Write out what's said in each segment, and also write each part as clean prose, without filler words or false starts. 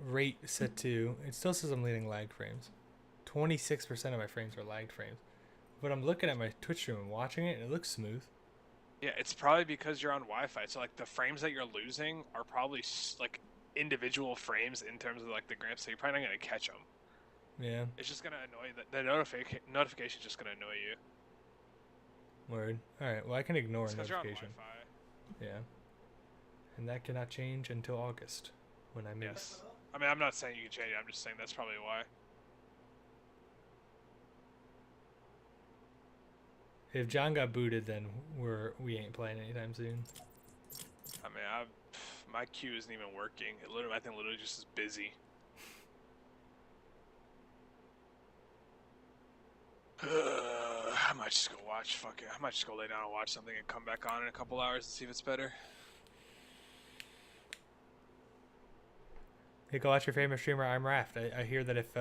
Rate set to, it still says I'm leading lag frames. 26% of my frames are lagged frames. But I'm looking at my Twitch stream and watching it, and it looks smooth. Yeah, it's probably because you're on Wi-Fi. So like the frames that you're losing are probably like individual frames in terms of like the gram. So you're probably not gonna catch them. Yeah. It's just gonna annoy the notification's just gonna annoy you. Word. Alright, well I can ignore a It's because you're on notification. Wi-Fi. Yeah. And that cannot change until August, when I make. Yes. I mean, I'm not saying you can change it. I'm just saying that's probably why. If John got booted, then we ain't playing anytime soon. I mean, my queue isn't even working. I think literally just is busy. I might just go watch. Fuck it. I might just go lay down and watch something and come back on in a couple hours and see if it's better. Hey, go watch your favorite streamer, I'm Raft. I hear that if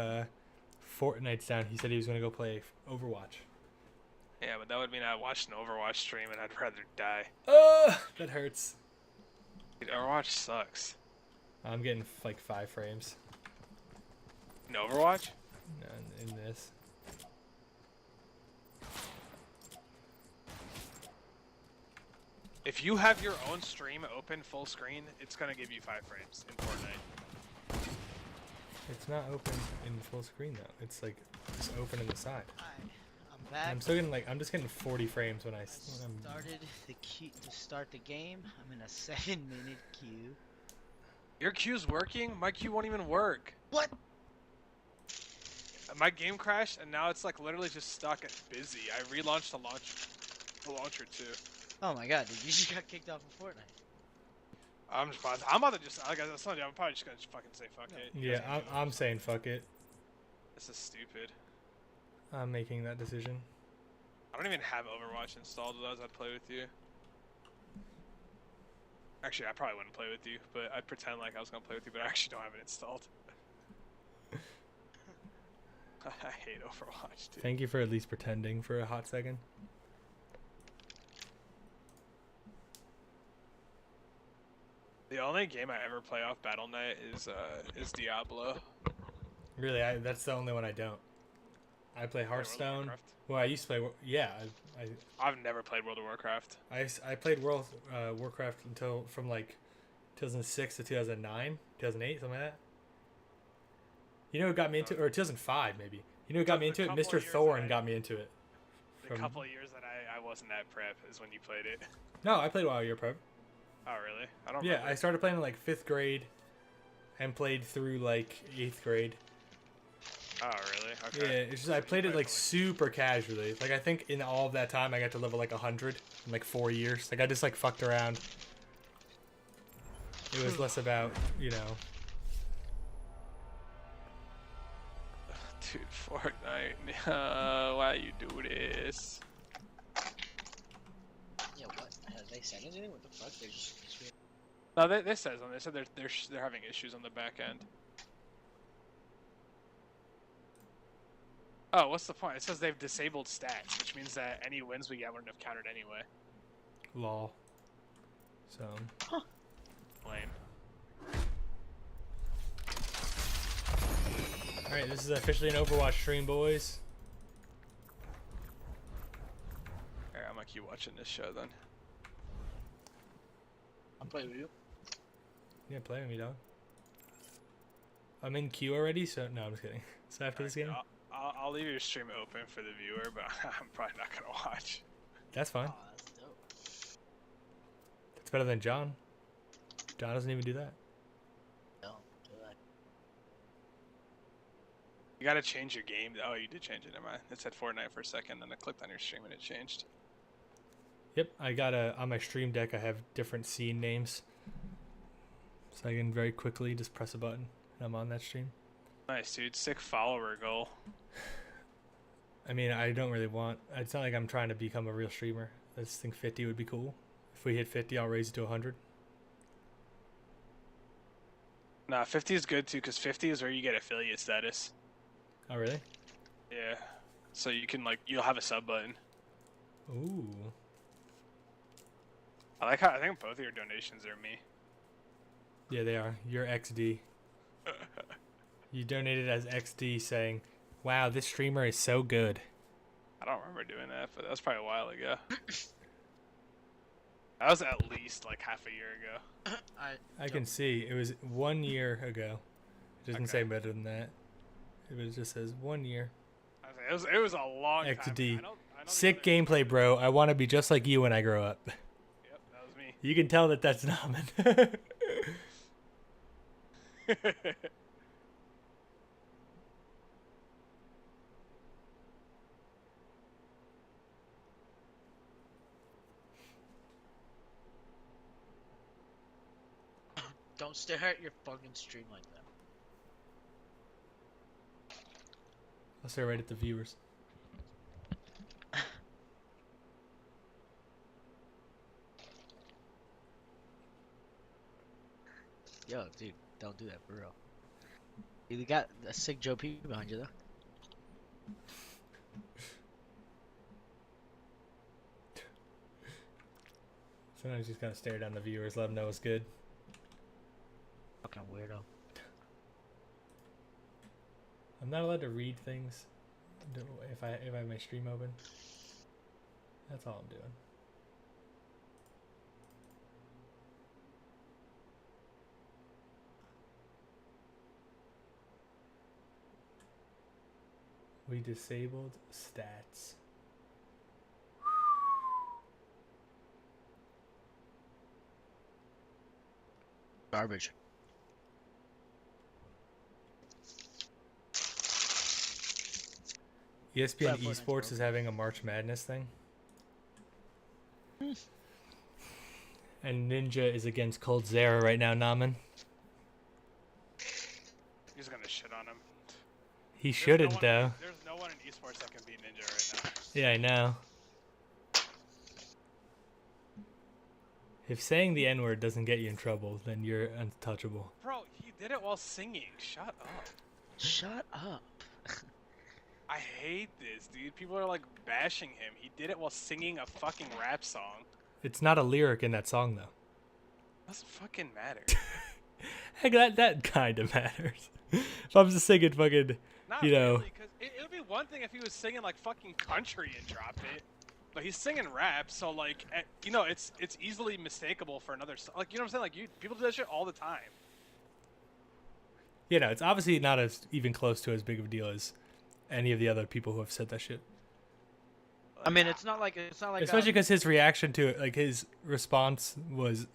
Fortnite's down, he said he was gonna go play Overwatch. Yeah, but that would mean I watched an Overwatch stream and I'd rather die. Oh, that hurts. Dude, Overwatch sucks. I'm getting like 5 frames. In Overwatch? In this. If you have your own stream open full screen, it's gonna give you 5 frames in Fortnite. It's not open in full screen though. It's like just open in the side. Hi, I'm back. I'm still getting like I'm just getting 40 frames when I started the queue to start the game. I'm in a 7-minute queue. Your queue's working? My queue won't even work. What? My game crashed and now it's like literally just stuck at busy. I relaunched the launcher too. Oh my god, dude, you just got kicked off of Fortnite. I'm about to just, like I was telling you, I'm probably just gonna fucking say fuck it. Yeah, I'm saying fuck it. This is stupid. I'm making that decision. I don't even have Overwatch installed, otherwise I'd play with you. Actually, I probably wouldn't play with you, but I'd pretend like I was gonna play with you, but I actually don't have it installed. I hate Overwatch, dude. Thank you for at least pretending for a hot second. The only game I ever play off Battle.net is Diablo. Really, that's the only one I don't. I play Hearthstone. Well, I used to play. Yeah, I've never played World of Warcraft. I played World Warcraft until from like 2006 to 2009, 2008, something like that. You know what got me into, or 2005 maybe. You know what got me into it? Mr. Thorne got me into it. The couple of years that I wasn't at prep is when you played it. No, I played while you were prep. Oh really? I don't. Yeah, remember. I started playing in like 5th grade, and played through like 8th grade. Oh really? Okay. Yeah, it's just I played it like super casually. Like I think in all of that time I got to level like 100 in like 4 years. Like I just like fucked around. It was less about, you know. Dude, Fortnite. Why you do this? Yeah, what? Have they said anything? What the fuck? They're just... No, they said something. They said they're having issues on the back end. Oh, what's the point? It says they've disabled stats, which means that any wins we get wouldn't have counted anyway. Lol. So. Huh. Lame. Alright, this is officially an Overwatch stream, boys. Alright, I'm gonna keep watching this show then. I'll play with you. Yeah, play with me, dog. I'm in queue already, so no, I'm just kidding. So after this game? I'll leave your stream open for the viewer, but I'm probably not gonna watch. That's fine. Oh, that's dope. That's better than John. John doesn't even do that. No, do that. You gotta change your game. Oh, you did change it. Never mind. It said Fortnite for a second, then I clicked on your stream and it changed. Yep, I got on my stream deck I have different scene names. So I can very quickly just press a button and I'm on that stream. Nice, dude. Sick follower goal. I mean, I don't really want... It's not like I'm trying to become a real streamer. I just think 50 would be cool. If we hit 50, I'll raise it to 100. Nah, 50 is good too, because 50 is where you get affiliate status. Oh, really? Yeah. So you can, like, you'll have a sub button. Ooh. I think both of your donations are me. Yeah, they are. You're XD. You donated as XD saying, "Wow, this streamer is so good." I don't remember doing that, but that was probably a while ago. That was at least like half a year ago. I can see it was 1 year ago. It doesn't Okay. say better than that. It just says 1 year. It was a long time. XD. I know Sick gameplay, bro. I want to be just like you when I grow up. Yep, that was me. You can tell that that's Naman. Don't stare at your fucking stream like that. I'll stare right at the viewers. Yo, dude, don't do that, for real. You got a sick Joe P behind you, though. Sometimes you just gotta stare down the viewers, let them know it's good. Fucking weirdo. I'm not allowed to read things if I have my stream open. That's all I'm doing. We disabled stats. Garbage. ESPN Yeah, Fortnite's Esports is having a March Madness thing. And Ninja is against Cold Zera right now, Naman. He's gonna shit on him. He shouldn't, no though. There's no one in esports that can beat Ninja right now. Yeah, I know. If saying the N-word doesn't get you in trouble, then you're untouchable. Bro, he did it while singing. Shut up. Shut up. I hate this, dude. People are like bashing him. He did it while singing a fucking rap song. It's not a lyric in that song, though. Doesn't fucking matter. Heck, that kind of matters. If I'm just singing fucking, Not you know. really, because it would be one thing if he was singing like fucking country and dropped it. But he's singing rap, so like, you know, it's easily mistakable for another song. Like, you know what I'm saying? Like, people do that shit all the time. You know, it's obviously not as even close to as big of a deal as any of the other people who have said that shit. I mean, it's not like Especially because his reaction to it, like his response was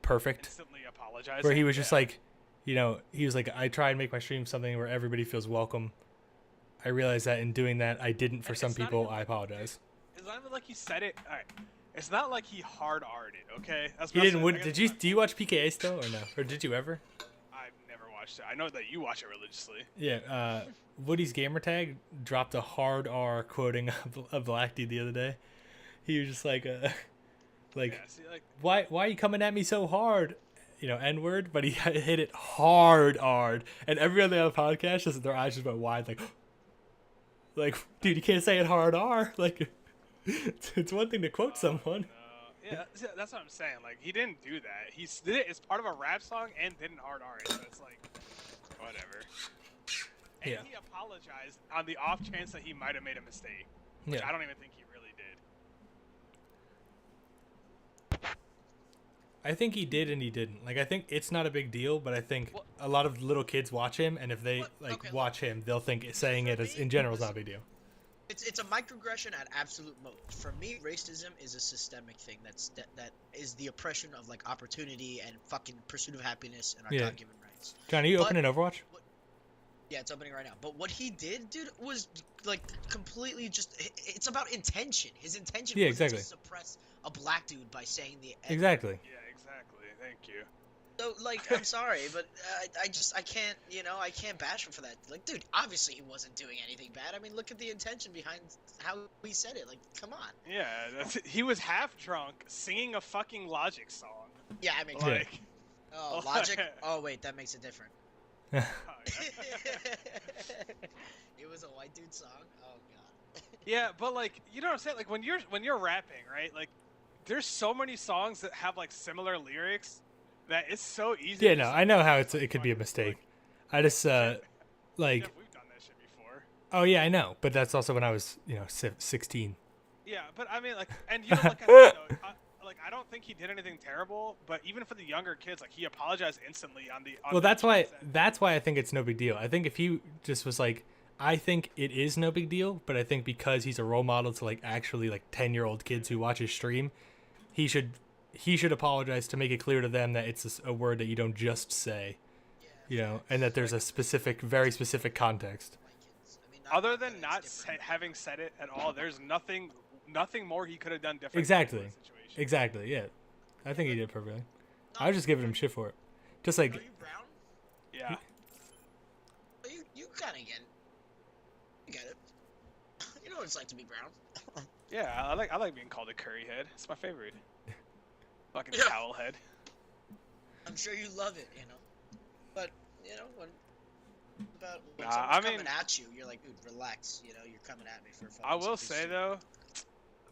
perfect. Instantly apologizing. Where he was just like, you know, he was like, I try and make my stream something where everybody feels welcome. I realized that in doing that, I didn't for And some it's not people. even I like- apologize. It's not even like he said it. All right. It's not like he hard-R'd it, okay? He didn't. Do you watch PKA still or no? Or did you ever? I've never watched it. I know that you watch it religiously. Yeah. Woody's gamertag dropped a hard R quoting a black dude the other day. He was just like, Yeah, see, like, why are you coming at me so hard? You know, N-word, but he hit it hard, and every other podcast, just their eyes just went wide, like, dude, you can't say it hard R. Like, it's one thing to quote someone. yeah, see, that's what I'm saying. Like, he didn't do that. He did it as part of a rap song and didn't hard R it. So it's like, whatever. And Yeah. he apologized on the off chance that he might have made a mistake. Which Yeah. I don't even think he really did. I think he did and he didn't. Like, I think it's not a big deal, but I think Well- a lot of little kids watch him, and if they What? Okay, watch him, they'll think saying it as in general is not a big deal. It's a microaggression at absolute most. For me, racism is a systemic thing. That is the oppression of like opportunity and fucking pursuit of happiness and our Yeah. God-given rights. John, are you But- opening Overwatch? Yeah, it's opening right now. But what he did, dude, was like completely just. It's about intention. His intention Yeah, was exactly. to suppress a black dude by saying the N. Exactly. Yeah, exactly. Thank you. So like, I'm sorry, but I can't, I can't bash him for that. Like, dude, obviously he wasn't doing anything bad. I mean, look at the intention behind how he said it. Like, come on. Yeah, he was half drunk singing a fucking Logic song. Yeah, I mean, Yeah. Like, oh, Logic. Oh wait, that makes it different. It was a white dude song. Oh god. yeah, but like, you know what I'm saying? Like when you're rapping, right? Like, there's so many songs that have like similar lyrics that it's so easy. Yeah, to no, just, I know how like, it could be a fucking, mistake. I just like, Jeff, we've done that shit before. oh yeah, I know, but that's also when I was 16. Yeah, but I mean, like, and like I said, though, like I don't think he did anything terrible, but even for the younger kids, like he apologized instantly on the. Well, that's why I think it's no big deal. I think if he just was like, I think it is no big deal, but I think because he's a role model to like actually like 10-year-old kids who watch his stream, he should apologize to make it clear to them that it's a word that you don't just say, and that there's a specific, very specific context. My kids. I mean, Other not than that not it's different. having said it at all, there's nothing more he could have done different. Exactly. In the situation. Exactly. Yeah, I think he did perfectly. No, I was just giving him shit for it, just Are like you brown? Yeah. Well, you kind of get it. You get it. You know what it's like to be brown. Yeah, I like being called a curry head. It's my favorite. Fucking Yeah. towel head. I'm sure you love it, But when Nah, someone's I mean- coming at you, you're like, dude, relax. You're coming at me for. Fucking I will something say stupid. though,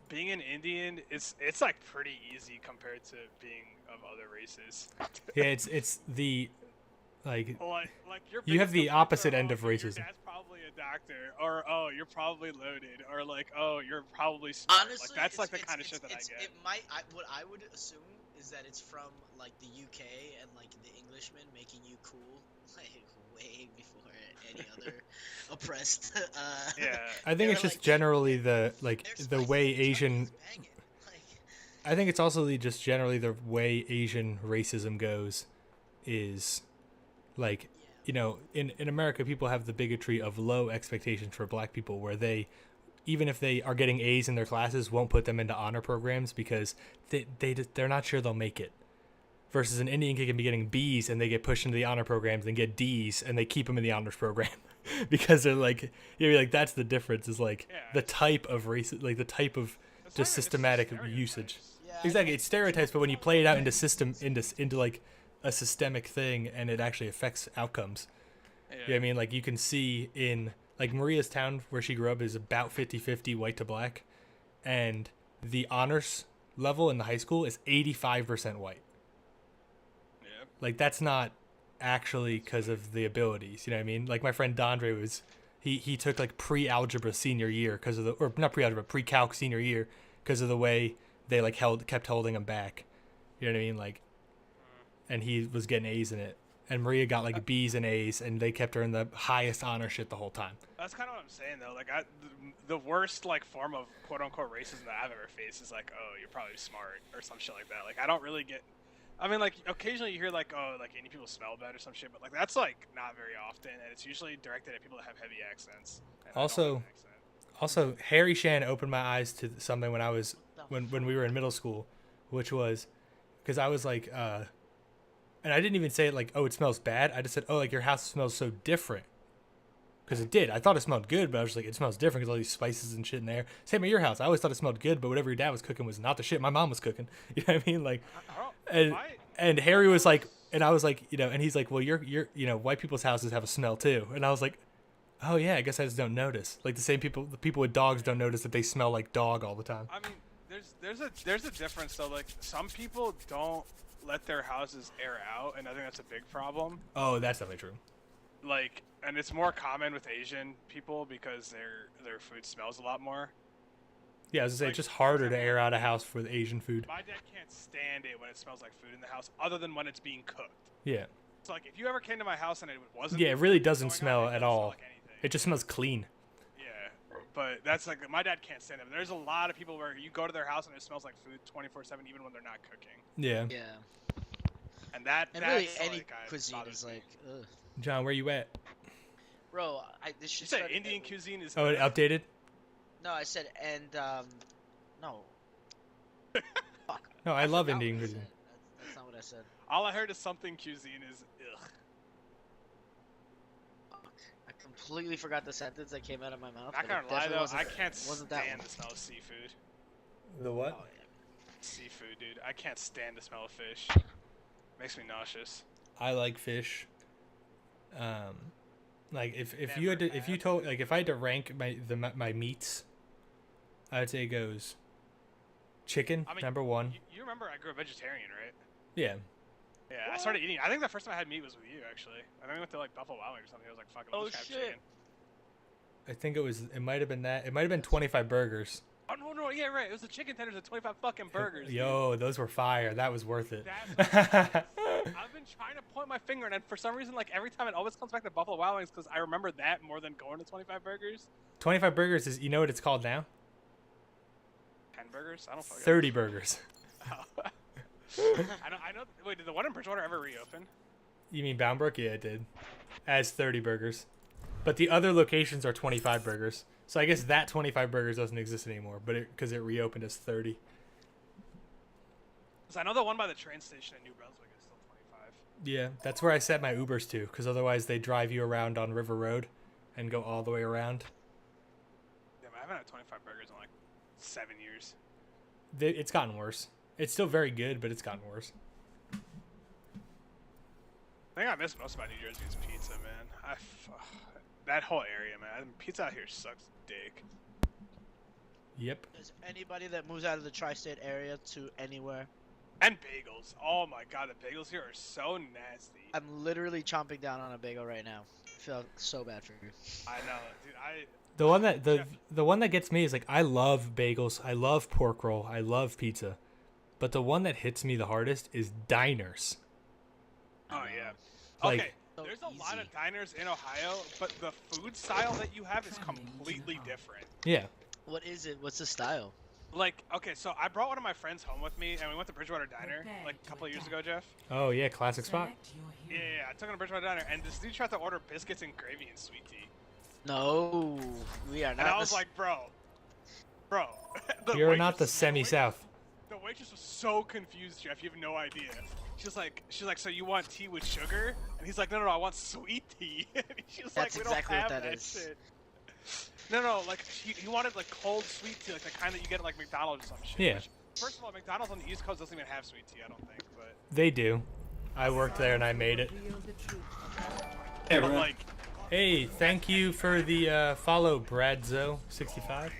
being an Indian, it's like pretty easy compared to being of other races. yeah, it's the like Like your You have biggest the complaints opposite are, end of your racism. dad's probably a doctor, or oh, you're probably loaded, or like oh, you're probably smart. Honestly, like that's like the it's- kind of it's- shit that I it's- get. It what I would assume is that it's from like the UK and like the Englishmen making you cool, like way before any other oppressed. Yeah. I they think were it's just like, generally the "They're the spicy, way they're Asian. Chinese, bang it." Like, I think it's also just generally the way Asian racism goes, is like in America people have the bigotry of low expectations for black people, where they, even if they are getting A's in their classes, won't put them into honor programs because they're not sure they'll make it. Versus an Indian kid can be getting B's and they get pushed into the honor programs and get D's and they keep them in the honors program because they're like, that's the difference, is like Yeah, the type of race, like the type of That's just not even systematic stereotypes. usage. yeah, Exactly, it's stereotypes, but when you play it out into like a systemic thing and it actually affects outcomes. Yeah. You know what I mean? Like you can see in like Maria's town where she grew up is about 50-50 white to black, and the honors level in the high school is 85% white. Yeah. Like that's not actually because of the abilities, you know what I mean? Like my friend Dondre was, he took like pre-algebra senior year because of or not pre-algebra, pre-calc senior year because of the way they like kept holding him back. You know what I mean? Like, and he was getting A's in it, and Maria got like B's and A's, and they kept her in the highest honor shit the whole time. That's kind of what I'm saying though. Like the worst like form of quote unquote racism that I've ever faced is like, oh, you're probably smart or some shit like that. Like I don't really get. I mean, like occasionally you hear like, oh, like Indian people smell bad or some shit, but like that's like not very often, and it's usually directed at people that have heavy accents. And I don't Also- have an accent. Also, Harry Shan opened my eyes to something when I was when we were in middle school, which was because I was like, and I didn't even say it like, oh, it smells bad. I just said, oh, like your house smells so different. Because it did. I thought it smelled good, but I was just like, it smells different because all these spices and shit in there. Same at your house. I always thought it smelled good, but whatever your dad was cooking was not the shit my mom was cooking. You know what I mean? Like, and and Harry was like, and I was like, and he's like, well, you're white people's houses have a smell too. And I was like, oh yeah, I guess I just don't notice. Like the people with dogs don't notice that they smell like dog all the time. I mean, there's a difference though. Like some people don't let their houses air out, and I think that's a big problem. Oh, that's definitely true. Like, and it's more common with Asian people because their food smells a lot more. Yeah, I was gonna say Like, it's just harder to air out a house with Asian food. My dad can't stand it when it smells like food in the house, other than when it's being cooked. Yeah. So like, if you ever came to my house and it wasn't, Yeah, it really doesn't going on, smell it at doesn't all. smell like anything. It just smells clean. Yeah, but that's like my dad can't stand it. But there's a lot of people where you go to their house and it smells like food 24/7, even when they're not cooking. Yeah. Yeah. And that's Really, any like, cuisine bothers is me. like, ugh. John, where you at? Bro, this You shit say started- Indian cuisine is. Oh, it updated? No, I said no. Fuck. No, I love forgot what Indian I cuisine. said. That's not what I said. All I heard is something cuisine is ugh. Fuck. I completely forgot the sentence that came out of my mouth. Not but it gonna lie definitely though, wasn't- I can't wasn't that stand one. the smell of seafood. The what? Oh, yeah. Seafood, dude. I can't stand the smell of fish. Makes me nauseous. I like fish. Like if you Never had to, if you had. told, like if I had to rank my meats, I would say it goes chicken I mean, number one. You remember I grew up vegetarian, right? Yeah. Yeah, I started eating. I think the first time I had meat was with you, actually. I think we went to like Buffalo Wild Wings or something. I was like, fuck it, Oh, let's just have shit. chicken. I think it might have been that. It might have been 25 burgers. Oh no, yeah, right. It was the chicken tenders and 25 fucking burgers. Yo, those were fire. That was worth it. That's what it is. I've been trying to point my finger, and for some reason, like every time it always comes back to Buffalo Wild Wings because I remember that more than going to 25 burgers. 25 burgers is, you know what it's called now? 10 burgers? I don't fucking 30 burgers. know. I know. Wait, did the one in Bridgewater ever reopen? You mean Boundbrook? Yeah, it did. As 30 burgers. But the other locations are 25 burgers. So I guess that 25 burgers doesn't exist anymore, but because it reopened as 30. Because I know the one by the train station in New Brunswick is still 25. Yeah, that's where I set my Ubers to, because otherwise they drive you around on River Road and go all the way around. Yeah, I haven't had 25 burgers in like 7 years. It's gotten worse. It's still very good, but it's gotten worse. The thing I miss most about New Jersey is pizza, man. That whole area, man. Pizza out here sucks dick. Yep. Does anybody that moves out of the tri-state area to anywhere? And bagels. Oh my god, the bagels here are so nasty. I'm literally chomping down on a bagel right now. I feel so bad for you. I know, dude. The one that gets me is like I love bagels, I love pork roll, I love pizza, but the one that hits me the hardest is diners. Oh yeah. Like, Okay. There's a lot of diners in Ohio, but the food style that you have is completely different. Yeah. What is it? What's the style? Like, okay, so I brought one of my friends home with me, and we went to Bridgewater Diner like a couple of years ago, Jeff. Oh yeah, classic spot. Yeah, I took him to Bridgewater Diner, and this dude tried to order biscuits and gravy and sweet tea. No, we are not. And I was like, bro. You're not the waitress- semi-south. The waitress was so confused, Jeff. You have no idea. She's like, so you want tea with sugar? And he's like, no, I want sweet tea. And she's That's like, we exactly don't what have that that is. shit. No, like he wanted like cold sweet tea, like the kind that you get at like McDonald's or some shit. Yeah. Which, first of all, McDonald's on the East Coast doesn't even have sweet tea, I don't think. But They do. I worked there and I made it. but like Hey, thank you for the follow, Bradzo65.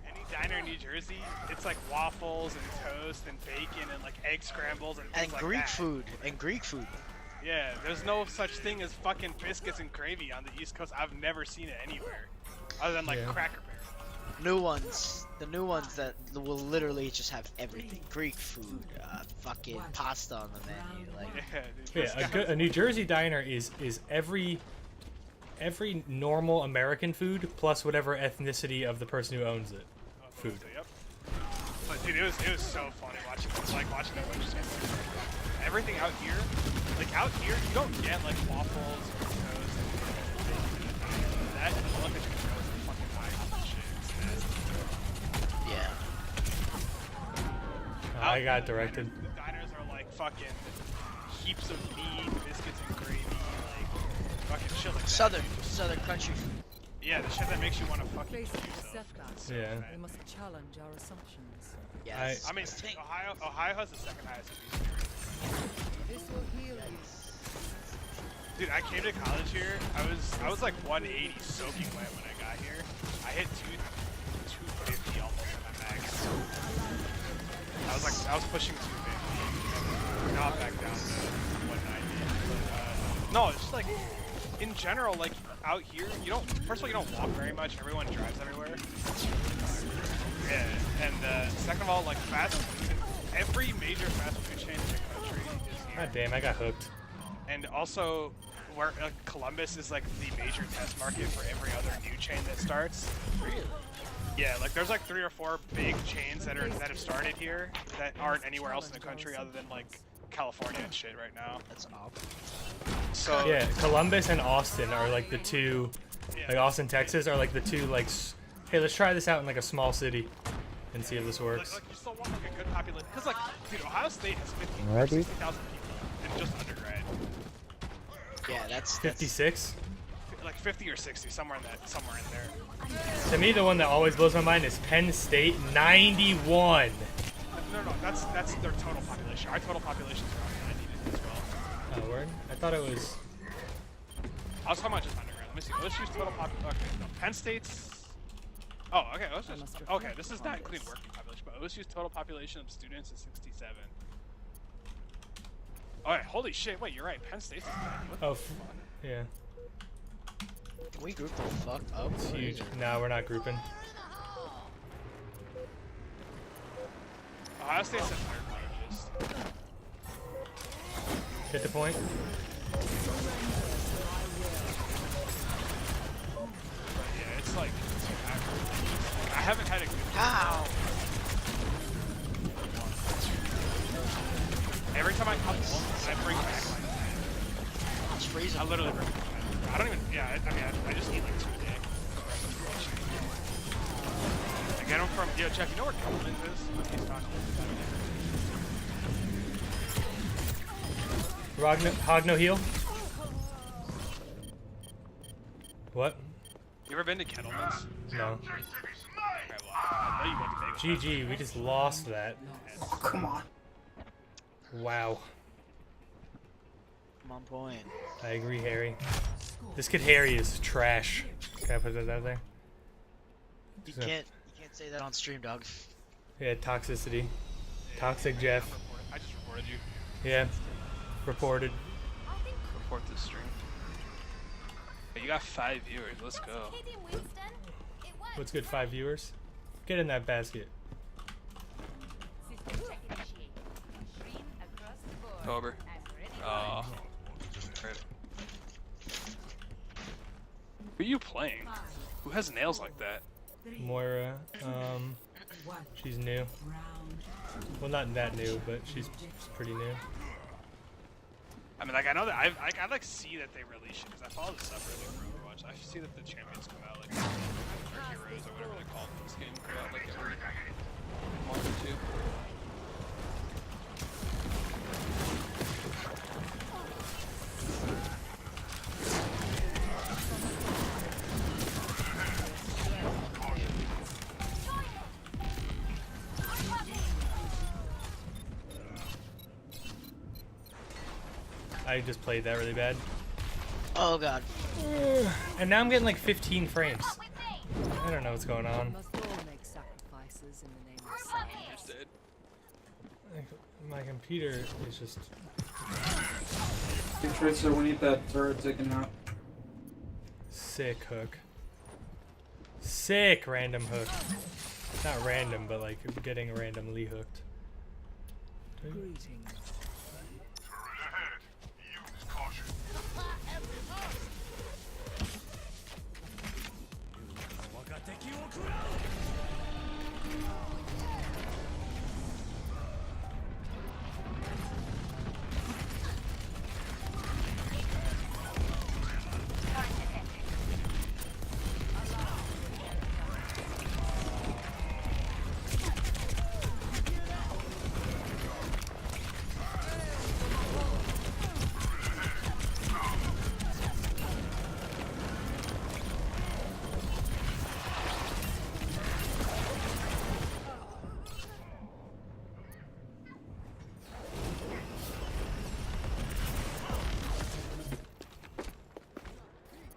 any diner in New Jersey, it's like waffles and toast and bacon and like egg scrambles and things and like Greek that. food and Greek food. Yeah, there's no such thing as fucking biscuits and gravy on the East Coast. I've never seen it anywhere, other than like Yeah. Cracker Barrel. New ones, the new ones that will literally just have everything: Greek food, fucking pasta on the menu. Like, Yeah, dude. this Yeah, guy- a New Jersey diner is every normal American food plus whatever ethnicity of the person who owns it. Food. Yep. But dude, it was so funny watching the waitress. Everything out here, you don't get like waffles or toast. That and the look at you goes the fucking high and shit. It's nasty. yeah. I got directed. The diners are like fucking heaps of meat, biscuits and gravy, like fucking shit like that. Southern country food. Yeah, the shit that makes you want to fucking Faced kill with yourself. setbacks, It's so Yeah. bad. we must challenge our assumptions. Yes. I mean, Ohio has the second highest abuse rate. This will heal you. Dude, I came to college here. I was like 180 soaking wet when I got here. I hit 250 almost at my max. I was pushing 250. Now I'm back down to 190. But, no, it's just like in general, like out here, first of all, you don't walk very much. Everyone drives everywhere. Yeah, and second of all, like fast food, every major fast food chain in the country is here. God damn, I got hooked. And also, where Columbus is like the major test market for every other new chain that starts. Really? Yeah, like there's like 3 or 4 big chains that have started here that aren't anywhere else in the country other than like California and shit right now. That's awful. So Yeah, Columbus and Austin are like the two, yeah. like Austin, Texas are like the two like, hey, let's try this out in like a small city and see if this works. Like you still want like a good population, because like, dude, Ohio State has 60,000 people in just undergrad. Yeah, that's 56? Like 50 or 60, somewhere in there. To me, the one that always blows my mind is Penn State, 91. No, that's their total population. Our total population is around 90 as well. Oh, word? I thought it was... I was talking about just undergrad. Let me see. Let's use total population. Okay, no. Penn State's. Oh, okay. Okay, this is not including working population, but let's use total population of students is 67. Alright, holy shit, wait, you're right. Penn State's is bad. What the Oh, fuck? yeah. Can we group the fuck up? It's What huge. is it? No, we're not grouping. Ohio State's at third largest. Hit the point. But yeah, it's like, I haven't had a good Ow! Every time I come home, I bring back like, It's freezing. I literally bring back. I don't even, yeah, I mean, I just eat like 2 a day. I get them from, yo, Jeff, you know where Kettleman's is? He's not Hog no heal. What? You ever been to Kettleman's? No. Okay, well, I know you went to Vegas. GG, we just lost that. Oh, come on. Wow. I'm on point. I agree, Harry. This kid Harry is trash. Can I put that out there? You can't say that on stream, dog. Yeah, toxicity. Toxic Jeff. I just reported you. Yeah. Reported. Report this stream. Hey, you got 5 viewers. Let's go. What's good, 5 viewers? Get in that basket. Over. Who are you playing? Who has nails like that? Moira, she's new. Well, not that new, but she's pretty new. I mean, like, I know that I like see that they release shit because I follow the subreddit for Overwatch. I see that the champions come out like or heroes or whatever they call them in this game come out like every month or 2. I just played that really bad. Oh god. And now I'm getting like 15 frames. I don't know what's going on. Must all make sacrifices in the name of science. Dead. My computer is just... Hey, Tracer, we need that turret taken out. Sick hook. Sick random hook. Not random, but like getting randomly hooked. Greetings.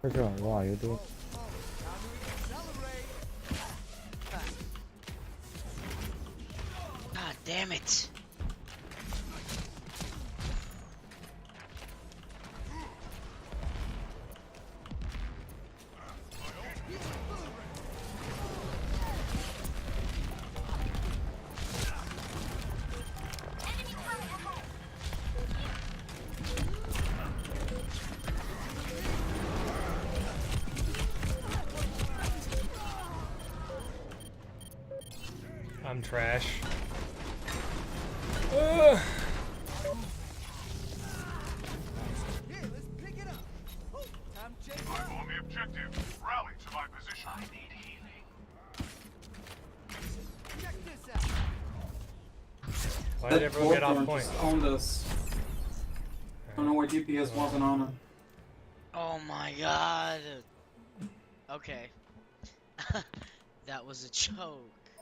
What are you doing? God damn it. I'm trash. Ugh. I'm on the objective. Rally to my position. I need healing. Why did everyone get off Bullthorn point? just owned us. I don't know why DPS wasn't on him. Oh my god. Okay. That was a joke.